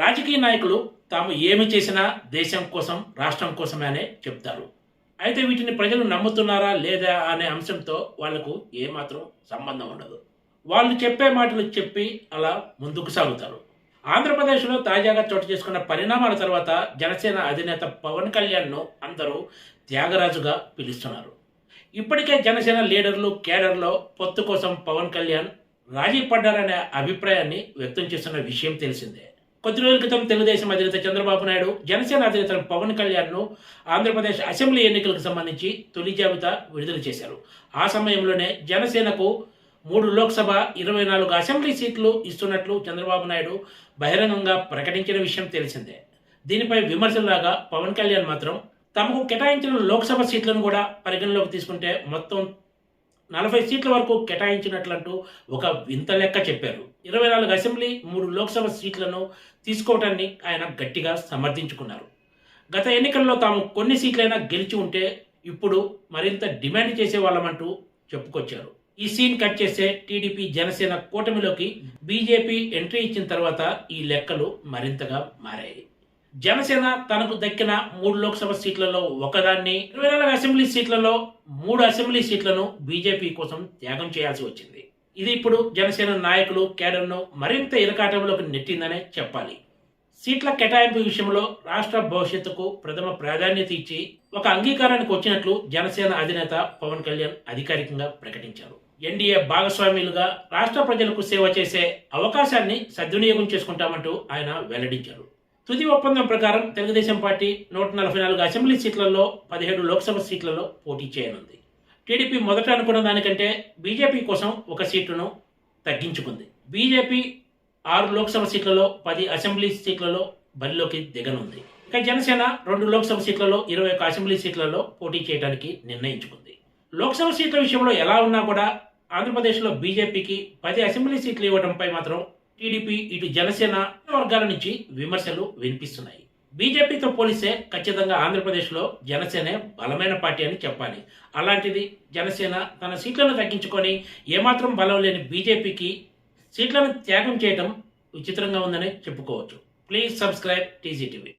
రాజకీయ నాయకులు తాము ఏమి చేసినా దేశం కోసం, రాష్ట్రం కోసమే అనే చెప్తారు. అయితే వీటిని ప్రజలు నమ్ముతున్నారా లేదా అనే అంశంతో వాళ్లకు ఏమాత్రం సంబంధం ఉండదు. వాళ్ళు చెప్పే మాటలు చెప్పి అలా ముందుకు సాగుతారు. ఆంధ్రప్రదేశ్లో తాజాగా చోటు చేసుకున్న పరిణామాల తర్వాత జనసేన అధినేత పవన్ కళ్యాణ్ను అందరూ త్యాగరాజుగా పిలుస్తున్నారు. ఇప్పటికే జనసేన లీడర్లు, కేడర్లో పొత్తు కోసం పవన్ కళ్యాణ్ రాజీ పడ్డారనే అభిప్రాయాన్ని వ్యక్తం చేస్తున్న విషయం తెలిసిందే. కొద్ది రోజుల క్రితం తెలుగుదేశం అధినేత చంద్రబాబు నాయుడు జనసేన అధినేత పవన్ కళ్యాణ్ను ఆంధ్రప్రదేశ్ అసెంబ్లీ ఎన్నికలకు సంబంధించి తొలి జాబితా విడుదల చేశారు. ఆ సమయంలోనే జనసేనకు 3 లోక్సభ, 24 అసెంబ్లీ సీట్లు ఇస్తున్నట్లు చంద్రబాబు నాయుడు బహిరంగంగా ప్రకటించిన విషయం తెలిసిందే. దీనిపై విమర్శలాగా పవన్ కళ్యాణ్ మాత్రం తమకు కేటాయించిన లోక్సభ సీట్లను కూడా పరిగణలోకి తీసుకుంటే మొత్తం 40 సీట్ల వరకు కేటాయించినట్లంటూ ఒక వింత లెక్క చెప్పారు. 24 అసెంబ్లీ, 3 లోక్సభ సీట్లను తీసుకోవటాన్ని ఆయన గట్టిగా సమర్థించుకున్నారు. గత ఎన్నికల్లో తాము కొన్ని సీట్లైనా గెలిచి ఉంటే ఇప్పుడు మరింత డిమాండ్ చేసేవాళ్ళమంటూ చెప్పుకొచ్చారు. ఈ సీన్ కట్ చేస్తే టీడీపీ, జనసేన కూటమిలోకి బీజేపీ ఎంట్రీ ఇచ్చిన తర్వాత ఈ లెక్కలు మరింతగా మారాయి. జనసేన తనకు దక్కిన 3 లోక్సభ సీట్లలో ఒకదాన్ని, 24 అసెంబ్లీ సీట్లలో 3 అసెంబ్లీ సీట్లను బీజేపీ కోసం త్యాగం చేయాల్సి వచ్చింది. ఇది ఇప్పుడు జనసేన నాయకులు, కేడర్ను మరింత ఇరకాటంలోకి నెట్టిందనే చెప్పాలి. సీట్ల కేటాయింపు విషయంలో రాష్ట్ర భవిష్యత్తుకు ప్రథమ ప్రాధాన్యత ఇచ్చి ఒక అంగీకారానికి వచ్చినట్లు జనసేన అధినేత పవన్ కళ్యాణ్ అధికారికంగా ప్రకటించారు. ఎన్డీఏ భాగస్వామ్యులుగా రాష్ట్ర ప్రజలకు సేవ చేసే అవకాశాన్ని సద్వినియోగం చేసుకుంటామంటూ ఆయన వెల్లడించారు. తుది ఒప్పందం ప్రకారం తెలుగుదేశం పార్టీ 144 అసెంబ్లీ సీట్లలో 17 లోక్సభ సీట్లలో పోటీ చేయనుంది. టీడీపీ మొదట అనుకున్న దానికంటే బీజేపీ కోసం ఒక సీటును తగ్గించుకుంది. బీజేపీ 6 లోక్సభ సీట్లలో 10 అసెంబ్లీ సీట్లలో బరిలోకి దిగనుంది. ఇక జనసేన 2 లోక్సభ సీట్లలో 21 అసెంబ్లీ సీట్లలో పోటీ చేయడానికి నిర్ణయించుకుంది. లోక్సభ సీట్ల విషయంలో ఎలా ఉన్నా కూడా ఆంధ్రప్రదేశ్లో బీజేపీకి 10 అసెంబ్లీ సీట్లు ఇవ్వడంపై మాత్రం టీడీపీ, ఇటు జనసేన వర్గాల నుంచి విమర్శలు వినిపిస్తున్నాయి. బీజేపీతో పోలిస్తే ఖచ్చితంగా ఆంధ్రప్రదేశ్లో జనసేనే బలమైన పార్టీ అని చెప్పాలి. అలాంటిది జనసేన తన సీట్లను తగ్గించుకొని ఏమాత్రం బలం లేని బీజేపీకి సీట్లను త్యాగం చేయడం విచిత్రంగా ఉందని చెప్పుకోవచ్చు. Please subscribe TGTV.